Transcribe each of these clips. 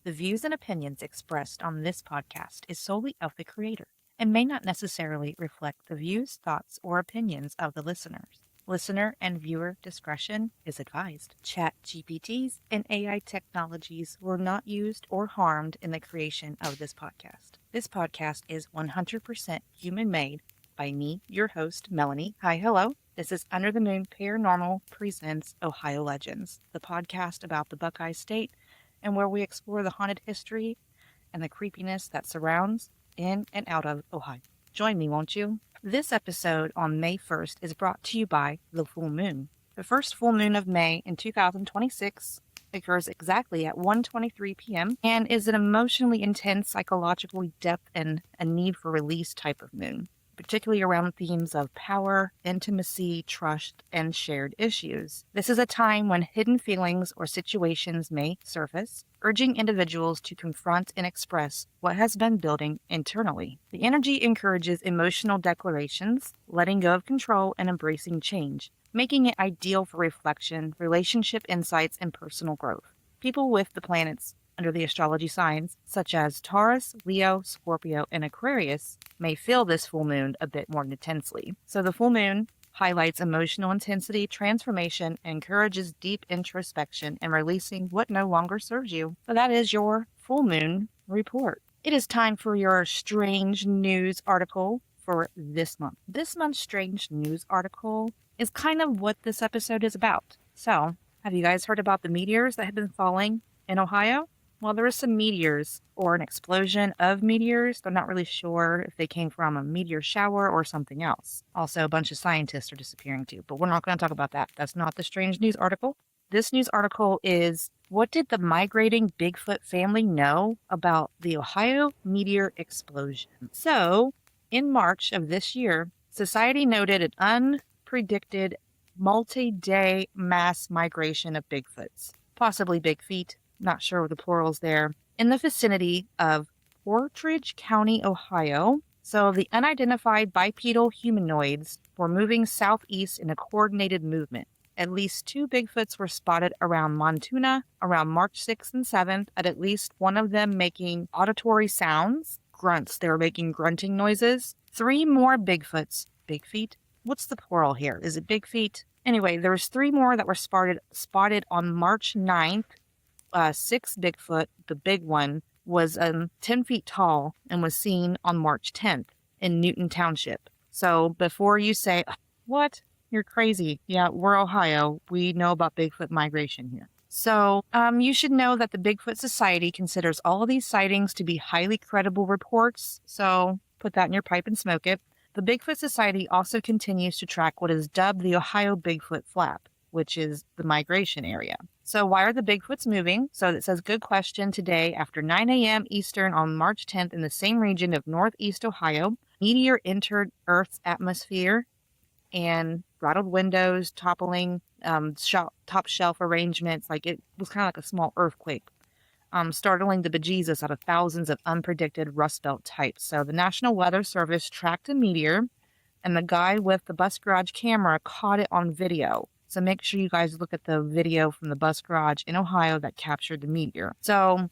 The views and opinions expressed on this podcast is solely of the creator and may not necessarily reflect the views, thoughts, or opinions of the listeners. Listener and viewer discretion is advised. Chat GPTs and AI technologies were not used or harmed in the creation of this podcast. This podcast is 100% human-made by me, your host, Melanie. Hi, hello. This is Under the Moon Paranormal Presents Ohio Legends, the podcast about the Buckeye State and where we explore the haunted history and the creepiness that surrounds in and out of Ohio. Join me, won't you? This episode on May 1st is brought to you by the full moon. The first full moon of May in 2026 occurs exactly at 1:23 p.m. and is an emotionally intense, psychologically depth and a need for release type of moon, particularly around themes of power, intimacy, trust, and shared issues. This is a time when hidden feelings or situations may surface, urging individuals to confront and express what has been building internally. The energy encourages emotional declarations, letting go of control, and embracing change, making it ideal for reflection, relationship insights, and personal growth. People with the planets under the astrology signs, such as Taurus, Leo, Scorpio, and Aquarius, may feel this full moon a bit more intensely. So the full moon highlights emotional intensity, transformation, and encourages deep introspection and releasing what no longer serves you. So that is your full moon report. It is time for your strange news article for this month. This month's strange news article is kind of what this episode is about. So, have you guys heard about the meteors that have been falling in Ohio? Well, there were some meteors, or an explosion of meteors. They're not really sure if they came from a meteor shower or something else. Also, a bunch of scientists are disappearing too, but we're not going to talk about that. That's not the strange news article. This news article is, what did the migrating Bigfoot family know about the Ohio meteor explosion? So, in March of this year, Society noted an unpredicted multi-day mass migration of Bigfoots, possibly big feet. Not sure what the plural's there, in the vicinity of Portage County, Ohio. So the unidentified bipedal humanoids were moving southeast in a coordinated movement. At least 2 Bigfoots were spotted around Montuna around March 6th and 7th, at least one of them making auditory sounds, grunts. They were making grunting noises. 3 more Bigfoots, big feet? What's the plural here? Is it big feet? Anyway, there was 3 more that were spotted on March 9th. 6 Bigfoot, the big one, was 10 feet tall and was seen on March 10th in Newton Township. So before you say, what? You're crazy. Yeah, we're Ohio. We know about Bigfoot migration here. So you should know that the Bigfoot Society considers all of these sightings to be highly credible reports. So put that in your pipe and smoke it. The Bigfoot Society also continues to track what is dubbed the Ohio Bigfoot Flap, which is the migration area. So why are the Bigfoots moving? So it says, good question. Today, after 9 a.m. Eastern on March 10th in the same region of Northeast Ohio, meteor entered Earth's atmosphere and rattled windows, toppling top shelf arrangements. Like it was kind of like a small earthquake, startling the bejesus out of thousands of unpredicted Rust Belt types. So the National Weather Service tracked a meteor, and the guy with the bus garage camera caught it on video. So make sure you guys look at the video from the bus garage in Ohio that captured the meteor. So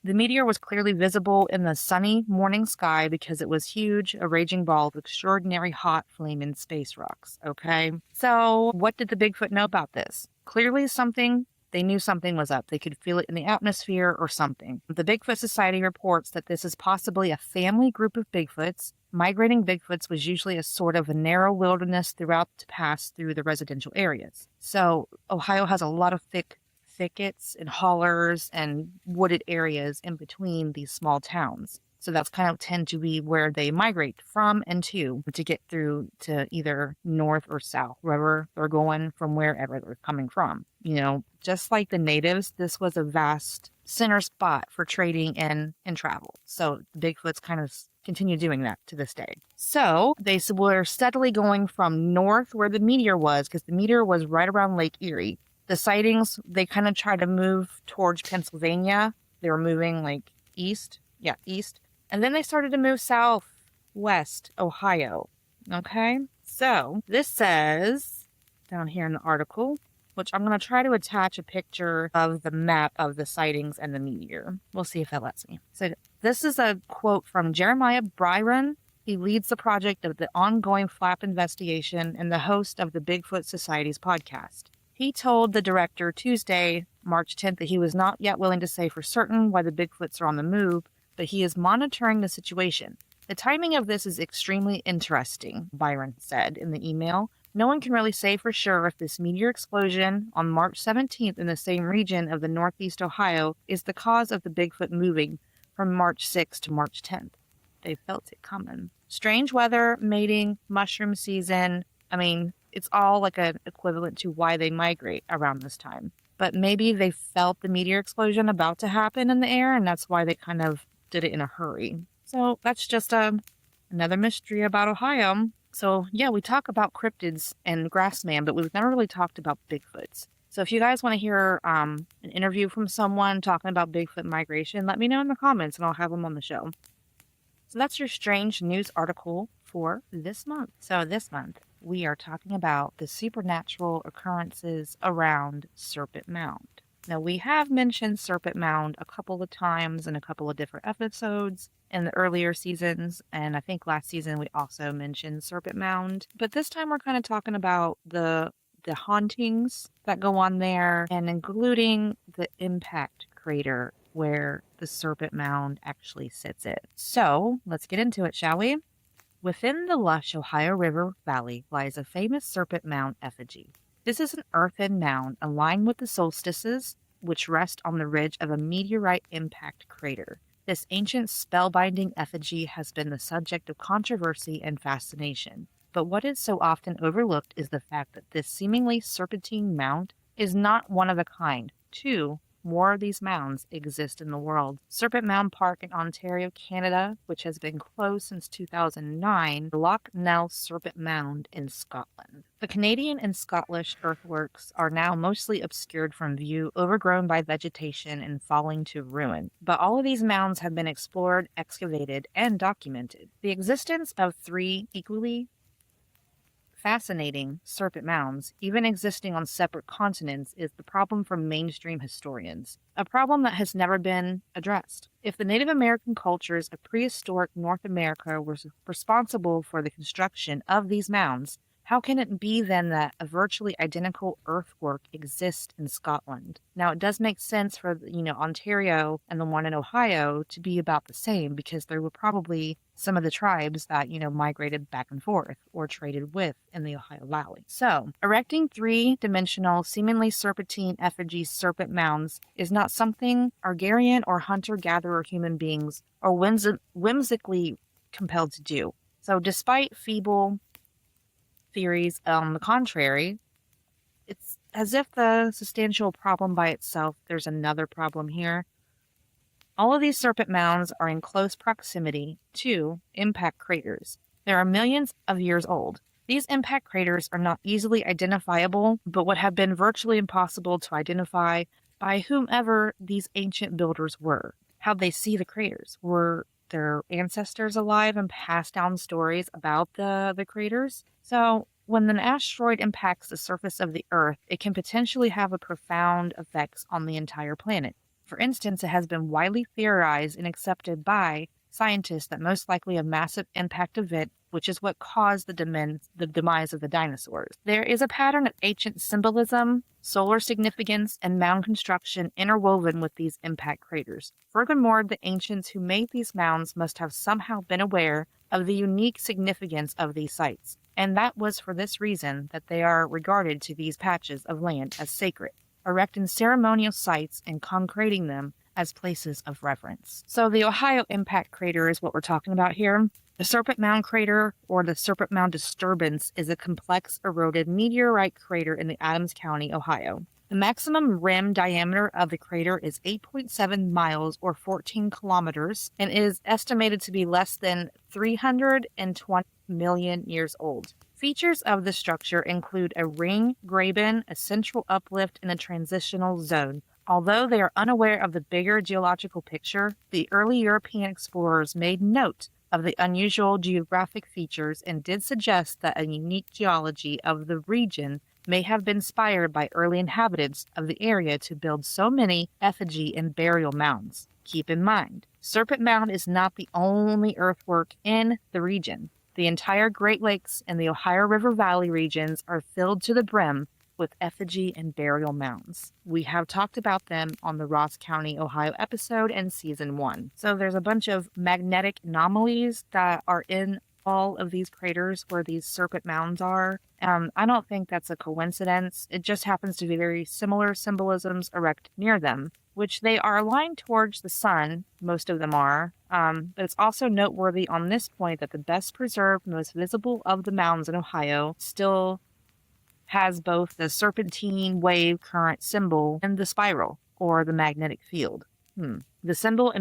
the meteor was clearly visible in the sunny morning sky because it was huge, a raging ball of extraordinary hot flaming space rocks. Okay. So what did the Bigfoot know about this? Clearly they knew something was up. They could feel it in the atmosphere or something. The Bigfoot Society reports that this is possibly a family group of Bigfoots. Migrating Bigfoots was usually a sort of a narrow wilderness throughout to pass through the residential areas. So Ohio has a lot of thickets and hollers and wooded areas in between these small towns. So that's kind of tend to be where they migrate from and to get through to either north or south, wherever they're going from wherever they're coming from. You know, just like the natives, this was a vast center spot for trading and travel. So Bigfoots kind of continue doing that to this day. So they were steadily going from north where the meteor was, because the meteor was right around Lake Erie. The sightings, they kind of tried to move towards Pennsylvania. They were moving like east. And then they started to move southwest Ohio. Okay. So this says down here in the article, which I'm going to try to attach a picture of the map of the sightings and the meteor. We'll see if that lets me. So this is a quote from Jeremiah Byron. He leads the project of the ongoing FLAP investigation and the host of the Bigfoot Society's podcast. He told the director Tuesday, March 10th, that he was not yet willing to say for certain why the Bigfoots are on the move, but he is monitoring the situation. The timing of this is extremely interesting, Byron said in the email. No one can really say for sure if this meteor explosion on March 17th in the same region of the Northeast Ohio is the cause of the Bigfoot moving from March 6th to March 10th. They felt it coming. Strange weather, mating, mushroom season. I mean, it's all like an equivalent to why they migrate around this time. But maybe they felt the meteor explosion about to happen in the air, and that's why they kind of did it in a hurry. So that's just another mystery about Ohio. So yeah, we talk about cryptids and grassman, but we've never really talked about Bigfoots. So if you guys want to hear an interview from someone talking about Bigfoot migration, let me know in the comments and I'll have them on the show. So that's your strange news article for this month. So this month, we are talking about the supernatural occurrences around Serpent Mound. Now, we have mentioned Serpent Mound a couple of times in a couple of different episodes in the earlier seasons, and I think last season we also mentioned Serpent Mound. But this time we're kind of talking about the hauntings that go on there, and including the impact crater where the Serpent Mound actually sits in. So, let's get into it, shall we? Within the lush Ohio River Valley lies a famous Serpent Mound effigy. This is an earthen mound aligned with the solstices, which rest on the ridge of a meteorite impact crater. This ancient spellbinding effigy has been the subject of controversy and fascination. But what is so often overlooked is the fact that this seemingly serpentine mound is not one of a kind. Two more of these mounds exist in the world. Serpent Mound Park in Ontario, Canada, which has been closed since 2009, Loch Nell Serpent Mound in Scotland. The Canadian and Scottish earthworks are now mostly obscured from view, overgrown by vegetation and falling to ruin. But all of these mounds have been explored, excavated, and documented. The existence of three equally fascinating serpent mounds, even existing on separate continents, is the problem for mainstream historians, a problem that has never been addressed. If the Native American cultures of prehistoric North America were responsible for the construction of these mounds, how can it be then that a virtually identical earthwork exists in Scotland? Now, it does make sense for, Ontario and the one in Ohio to be about the same, because there were probably some of the tribes that, migrated back and forth or traded with in the Ohio Valley. So, erecting three-dimensional, seemingly serpentine effigy serpent mounds is not something Argarian or hunter-gatherer human beings are whimsically compelled to do. So, despite feeble theories on the contrary, it's as if the substantial problem by itself, there's another problem here. All of these serpent mounds are in close proximity to impact craters. They are millions of years old. These impact craters are not easily identifiable, but would have been virtually impossible to identify by whomever these ancient builders were. How'd they see the craters? Were their ancestors alive and passed down stories about the craters? So when an asteroid impacts the surface of the Earth, it can potentially have a profound effects on the entire planet. For instance, it has been widely theorized and accepted by scientists that most likely a massive impact event, which is what caused the demise of the dinosaurs. There is a pattern of ancient symbolism, solar significance, and mound construction interwoven with these impact craters. Furthermore, the ancients who made these mounds must have somehow been aware of the unique significance of these sites, and that was for this reason that they are regarded to these patches of land as sacred, erecting ceremonial sites and concreting them as places of reverence. So the Ohio impact crater is what we're talking about here. The Serpent Mound crater, or the Serpent Mound disturbance, is a complex eroded meteorite crater in the Adams County, Ohio. The maximum rim diameter of the crater is 8.7 miles or 14 kilometers and is estimated to be less than 320 million years old. Features of the structure include a ring graben, a central uplift, and a transitional zone. Although they are unaware of the bigger geological picture, the early European explorers made note of the unusual geographic features and did suggest that a unique geology of the region may have been inspired by early inhabitants of the area to build so many effigy and burial mounds. Keep in mind, Serpent Mound is not the only earthwork in the region. The entire Great Lakes and the Ohio River Valley regions are filled to the brim with effigy and burial mounds. We have talked about them on the Ross County, Ohio episode in season 1. So there's a bunch of magnetic anomalies that are in all of these craters where these serpent mounds are. I don't think that's a coincidence. It just happens to be very similar symbolisms erect near them, which they are aligned towards the sun, most of them are. But it's also noteworthy on this point that the best preserved, most visible of the mounds in Ohio still has both the serpentine wave current symbol and the spiral, or the magnetic field. The symbol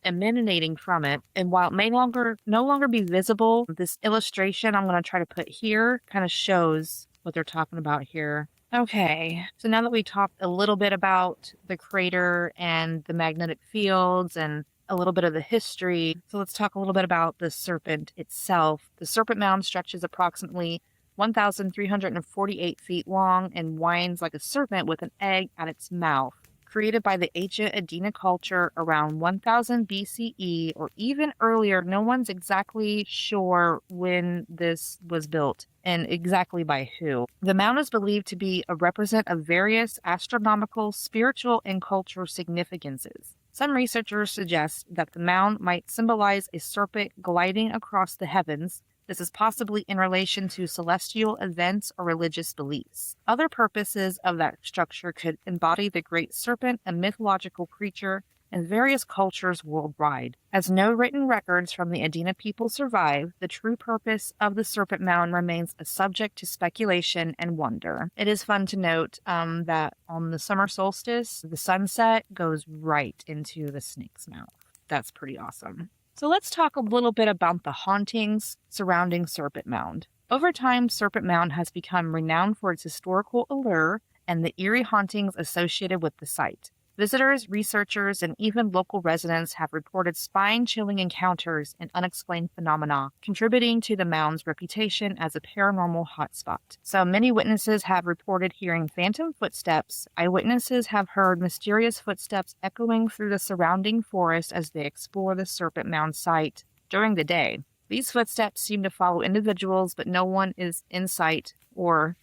emanating from it, and while it may no longer be visible, this illustration I'm going to try to put here kind of shows what they're talking about here. Okay, so now that we talked a little bit about the crater and the magnetic fields and a little bit of the history, so let's talk a little bit about the serpent itself. The Serpent Mound stretches approximately 1,348 feet long and winds like a serpent with an egg at its mouth. Created by the ancient Adena culture around 1000 BCE or even earlier, no one's exactly sure when this was built and exactly by who. The mound is believed to be a represent of various astronomical, spiritual, and cultural significances. Some researchers suggest that the mound might symbolize a serpent gliding across the heavens. This is possibly in relation to celestial events or religious beliefs. Other purposes of that structure could embody the great serpent, a mythological creature, in various cultures worldwide. As no written records from the Adena people survive, the true purpose of the Serpent Mound remains a subject to speculation and wonder. It is fun to note that on the summer solstice, the sunset goes right into the snake's mouth. That's pretty awesome. So let's talk a little bit about the hauntings surrounding Serpent Mound. Over time, Serpent Mound has become renowned for its historical allure and the eerie hauntings associated with the site. Visitors, researchers, and even local residents have reported spine-chilling encounters and unexplained phenomena, contributing to the mound's reputation as a paranormal hotspot. So many witnesses have reported hearing phantom footsteps. Eyewitnesses have heard mysterious footsteps echoing through the surrounding forest as they explore the Serpent Mound site during the day. These footsteps seem to follow individuals, but no one is in sight, or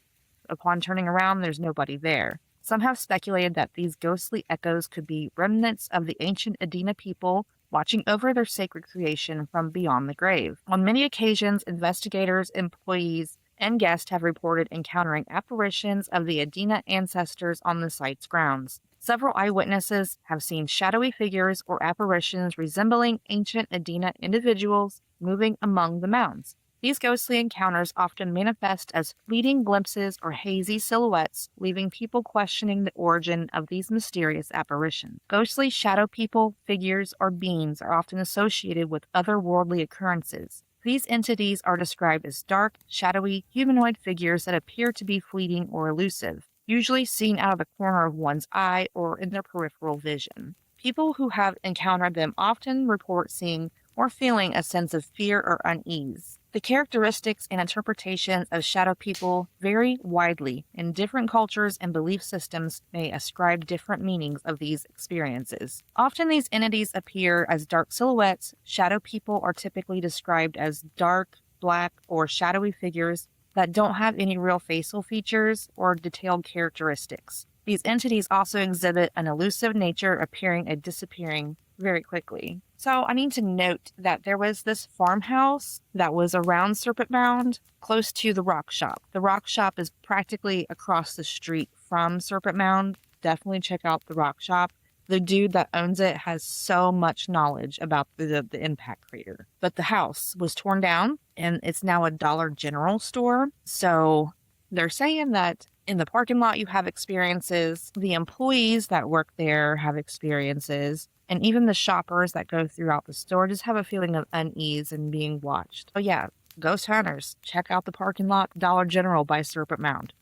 upon turning around, there's nobody there. Some have speculated that these ghostly echoes could be remnants of the ancient Adena people watching over their sacred creation from beyond the grave. On many occasions, investigators, employees, and guests have reported encountering apparitions of the Adena ancestors on the site's grounds. Several eyewitnesses have seen shadowy figures or apparitions resembling ancient Adena individuals moving among the mounds. These ghostly encounters often manifest as fleeting glimpses or hazy silhouettes, leaving people questioning the origin of these mysterious apparitions. Ghostly shadow people, figures, or beings are often associated with otherworldly occurrences. These entities are described as dark, shadowy, humanoid figures that appear to be fleeting or elusive, usually seen out of the corner of one's eye or in their peripheral vision. People who have encountered them often report seeing or feeling a sense of fear or unease. The characteristics and interpretations of shadow people vary widely, and different cultures and belief systems may ascribe different meanings of these experiences. Often these entities appear as dark silhouettes. Shadow people are typically described as dark, black, or shadowy figures that don't have any real facial features or detailed characteristics. These entities also exhibit an elusive nature, appearing and disappearing very quickly. So I need to note that there was this farmhouse that was around Serpent Mound close to the rock shop. The rock shop is practically across the street from Serpent Mound. Definitely check out the rock shop. The dude that owns it has so much knowledge about the impact crater. But the house was torn down and it's now a Dollar General store. So they're saying that in the parking lot you have experiences, the employees that work there have experiences, and even the shoppers that go throughout the store just have a feeling of unease and being watched. Oh yeah, ghost hunters, check out the parking lot Dollar General by Serpent Mound.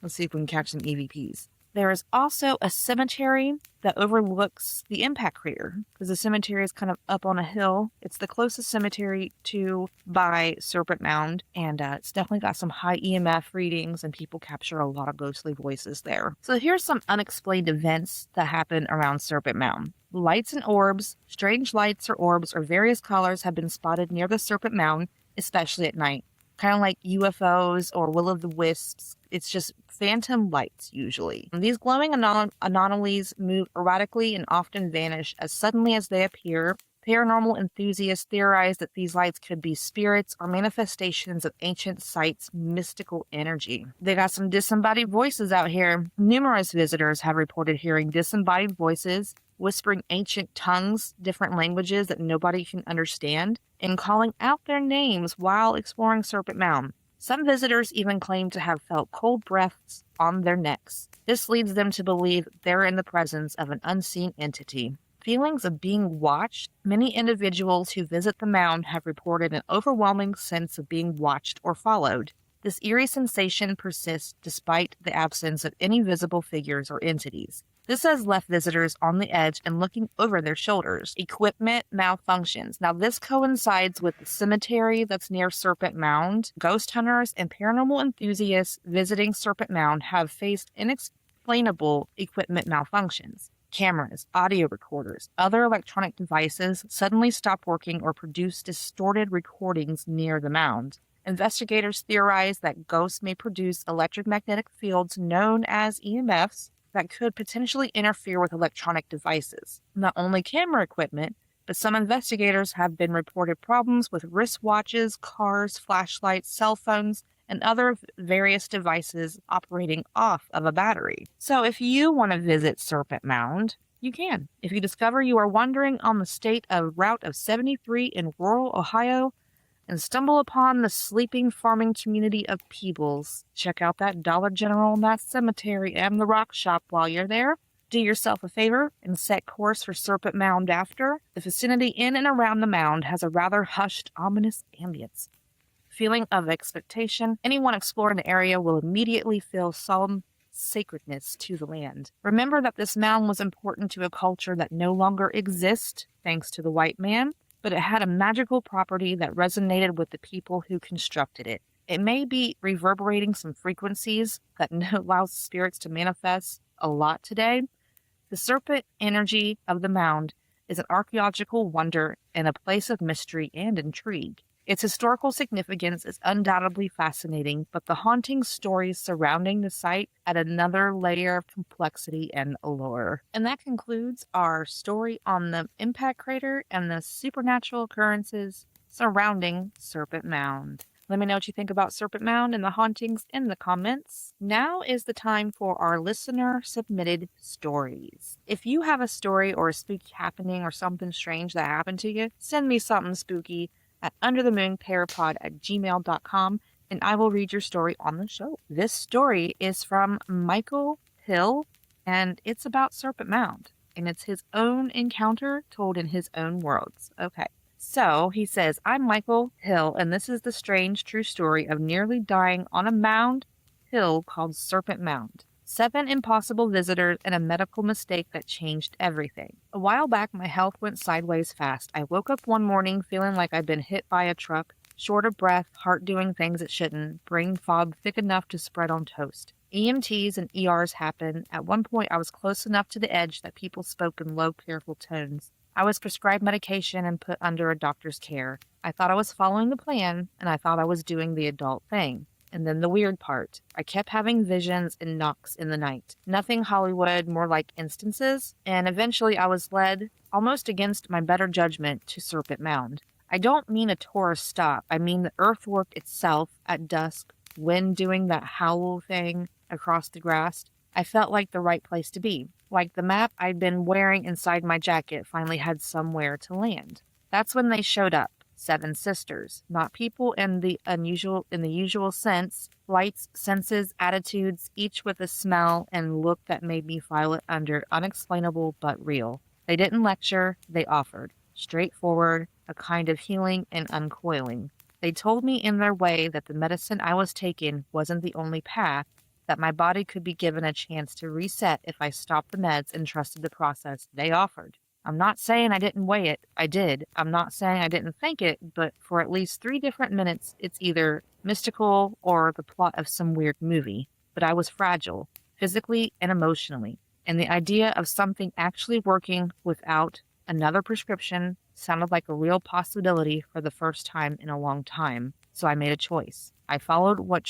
Let's see if we can catch some EVPs. There is also a cemetery that overlooks the impact crater because the cemetery is kind of up on a hill. It's the closest cemetery to by Serpent Mound, and it's definitely got some high EMF readings, and people capture a lot of ghostly voices there. So here's some unexplained events that happen around Serpent Mound. Lights and orbs. Strange lights or orbs or various colors have been spotted near the Serpent Mound, especially at night. Kind of like UFOs or will-o'-the-wisps. It's just phantom lights, usually. And these glowing anomalies move erratically and often vanish as suddenly as they appear. Paranormal enthusiasts theorize that these lights could be spirits or manifestations of ancient sites' mystical energy. They got some disembodied voices out here. Numerous visitors have reported hearing disembodied voices, whispering ancient tongues, different languages that nobody can understand, and calling out their names while exploring Serpent Mound. Some visitors even claim to have felt cold breaths on their necks. This leads them to believe they're in the presence of an unseen entity. Feelings of being watched. Many individuals who visit the mound have reported an overwhelming sense of being watched or followed. This eerie sensation persists despite the absence of any visible figures or entities. This has left visitors on the edge and looking over their shoulders. Equipment malfunctions. Now, this coincides with the cemetery that's near Serpent Mound. Ghost hunters and paranormal enthusiasts visiting Serpent Mound have faced inexplainable equipment malfunctions. Cameras, audio recorders, other electronic devices suddenly stop working or produce distorted recordings near the mound. Investigators theorize that ghosts may produce electromagnetic fields known as EMFs that could potentially interfere with electronic devices. Not only camera equipment, but some investigators have been reported problems with wristwatches, cars, flashlights, cell phones, and other various devices operating off of a battery. So if you want to visit Serpent Mound, you can. If you discover you are wandering on the state of Route of 73 in rural Ohio and stumble upon the sleeping farming community of Peebles, check out that Dollar General and that cemetery and the rock shop while you're there. Do yourself a favor and set course for Serpent Mound after. The vicinity in and around the mound has a rather hushed, ominous ambience. Feeling of expectation, anyone exploring the area will immediately feel solemn sacredness to the land. Remember that this mound was important to a culture that no longer exists thanks to the white man, but it had a magical property that resonated with the people who constructed it. It may be reverberating some frequencies that allows spirits to manifest a lot today. The serpent energy of the mound is an archaeological wonder and a place of mystery and intrigue. Its historical significance is undoubtedly fascinating, but the haunting stories surrounding the site add another layer of complexity and allure. And that concludes our story on the impact crater and the supernatural occurrences surrounding Serpent Mound. Let me know what you think about Serpent Mound and the hauntings in the comments. Now is the time for our listener-submitted stories. If you have a story or a spooky happening or something strange that happened to you, send me something spooky at underthemoonparapod@gmail.com, and I will read your story on the show. This story is from Michael Hill, and it's about Serpent Mound, and it's his own encounter told in his own words. Okay, so he says, I'm Michael Hill, and this is the strange true story of nearly dying on a mound hill called Serpent Mound. 7 impossible visitors and a medical mistake that changed everything. A while back, my health went sideways fast. I woke up one morning feeling like I'd been hit by a truck, short of breath, heart doing things it shouldn't, brain fog thick enough to spread on toast. EMTs and ERs happened. At one point, I was close enough to the edge that people spoke in low, careful tones. I was prescribed medication and put under a doctor's care. I thought I was following the plan, and I thought I was doing the adult thing. And then the weird part, I kept having visions and knocks in the night. Nothing Hollywood, more like instances, and eventually I was led, almost against my better judgment, to Serpent Mound. I don't mean a tourist stop, I mean the earthwork itself at dusk, wind doing that howl thing across the grass. I felt like the right place to be, like the map I'd been wearing inside my jacket finally had somewhere to land. That's when they showed up. 7 sisters, not people in the usual sense, lights, senses, attitudes, each with a smell and look that made me file it under unexplainable but real. They didn't lecture, they offered. Straightforward, a kind of healing and uncoiling. They told me in their way that the medicine I was taking wasn't the only path, that my body could be given a chance to reset if I stopped the meds and trusted the process they offered. I'm not saying I didn't weigh it. I did. I'm not saying I didn't think it, but for at least 3 different minutes, it's either mystical or the plot of some weird movie. But I was fragile, physically and emotionally, and the idea of something actually working without another prescription sounded like a real possibility for the first time in a long time. So I made a choice. I followed what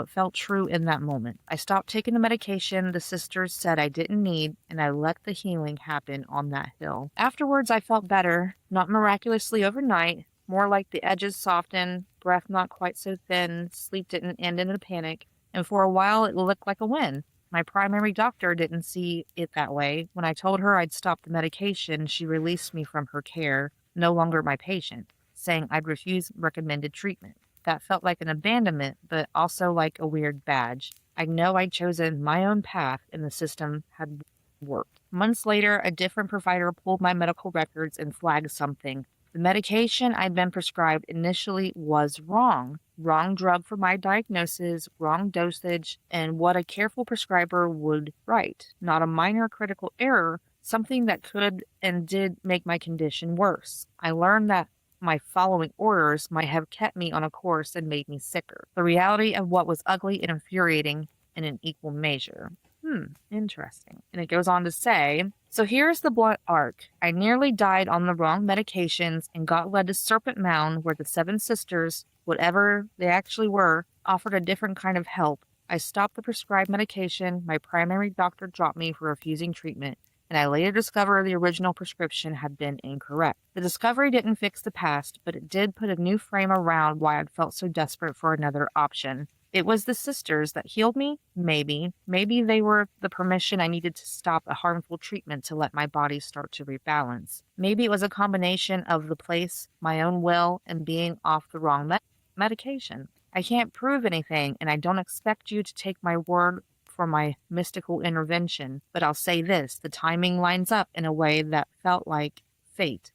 felt true in that moment. I stopped taking the medication the sisters said I didn't need, and I let the healing happen on that hill. Afterwards, I felt better, not miraculously overnight, more like the edges softened, breath not quite so thin, sleep didn't end in a panic, and for a while it looked like a win. My primary doctor didn't see it that way. When I told her I'd stopped the medication, she released me from her care, no longer my patient, saying I'd refuse recommended treatment. That felt like an abandonment, but also like a weird badge. I know I'd chosen my own path and the system had worked. Months later, a different provider pulled my medical records and flagged something. The medication I'd been prescribed initially was wrong. Wrong drug for my diagnosis, wrong dosage, and what a careful prescriber would write. Not a minor critical error, something that could and did make my condition worse. I learned that my following orders might have kept me on a course and made me sicker. The reality of what was ugly and infuriating in an equal measure. Interesting. And it goes on to say, so here's the blunt arc. I nearly died on the wrong medications and got led to Serpent Mound where the 7 sisters, whatever they actually were, offered a different kind of help. I stopped the prescribed medication my primary doctor dropped me for refusing treatment, and I later discovered the original prescription had been incorrect. The discovery didn't fix the past, but it did put a new frame around why I'd felt so desperate for another option. It was the sisters that healed me? Maybe. Maybe they were the permission I needed to stop a harmful treatment to let my body start to rebalance. Maybe it was a combination of the place, my own will, and being off the wrong medication. I can't prove anything, and I don't expect you to take my word for my mystical intervention, but I'll say this, the timing lines up in a way that felt like fate,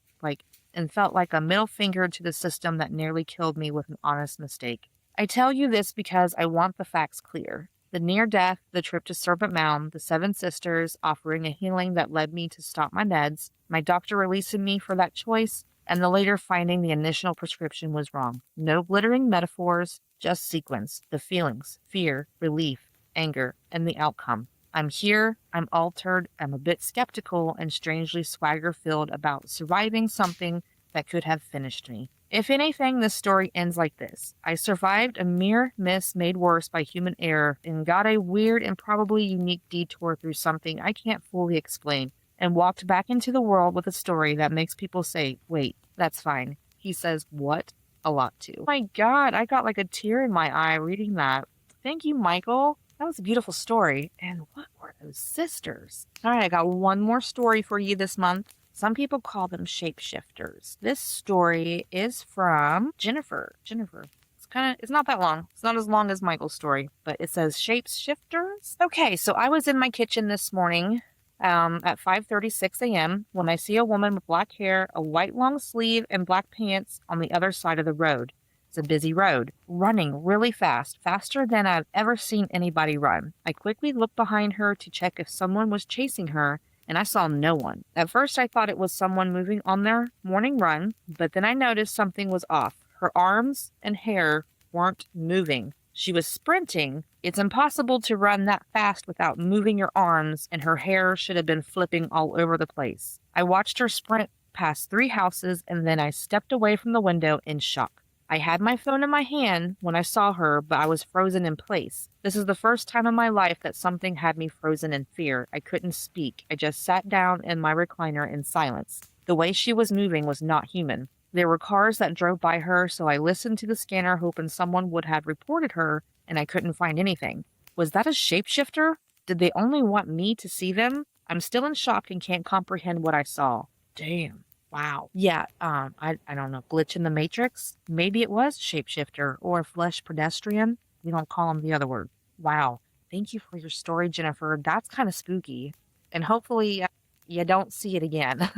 and felt like a middle finger to the system that nearly killed me with an honest mistake. I tell you this because I want the facts clear. The near death, the trip to Serpent Mound, the 7 sisters offering a healing that led me to stop my meds, my doctor releasing me for that choice, and the later finding the initial prescription was wrong. No glittering metaphors, just sequence, the feelings, fear, relief, anger, and the outcome. I'm here, I'm altered, I'm a bit skeptical and strangely swagger-filled about surviving something that could have finished me. If anything, this story ends like this. I survived a mere miss made worse by human error and got a weird and probably unique detour through something I can't fully explain and walked back into the world with a story that makes people say, wait, that's fine. He says, what? A lot too. Oh my God, I got like a tear in my eye reading that. Thank you, Michael. That was a beautiful story. And what were those sisters? All right, I got one more story for you this month. Some people call them shapeshifters. This story is from Jennifer. It's not that long. It's not as long as Michael's story, but it says shapeshifters. Okay, so I was in my kitchen this morning at 5:36 a.m. when I see a woman with black hair, a white long sleeve, and black pants on the other side of the road. It's a busy road, running really fast, faster than I've ever seen anybody run. I quickly looked behind her to check if someone was chasing her, and I saw no one. At first, I thought it was someone moving on their morning run, but then I noticed something was off. Her arms and hair weren't moving. She was sprinting. It's impossible to run that fast without moving your arms, and her hair should have been flipping all over the place. I watched her sprint past 3 houses, and then I stepped away from the window in shock. I had my phone in my hand when I saw her, but I was frozen in place. This is the first time in my life that something had me frozen in fear. I couldn't speak. I just sat down in my recliner in silence. The way she was moving was not human. There were cars that drove by her, so I listened to the scanner hoping someone would have reported her, and I couldn't find anything. Was that a shapeshifter? Did they only want me to see them? I'm still in shock and can't comprehend what I saw. Damn. Wow. Yeah, I don't know, glitch in the matrix? Maybe it was shapeshifter or flesh pedestrian. We don't call them the other word. Wow. Thank you for your story, Jennifer. That's kind of spooky. And hopefully you don't see it again.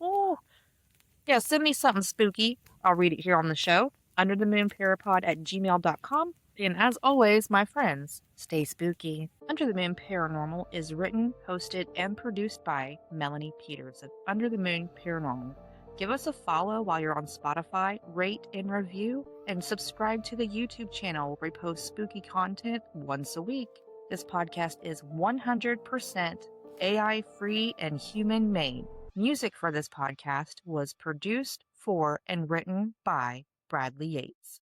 Oh. Yeah, send me something spooky. I'll read it here on the show. underthemoonparapod@gmail.com. And as always, my friends, stay spooky. Under the Moon Paranormal is written, hosted, and produced by Melanie Peters of Under the Moon Paranormal. Give us a follow while you're on Spotify, rate and review, and subscribe to the YouTube channel where we post spooky content once a week. This podcast is 100% AI free and human made. Music for this podcast was produced for and written by Bradley Yates.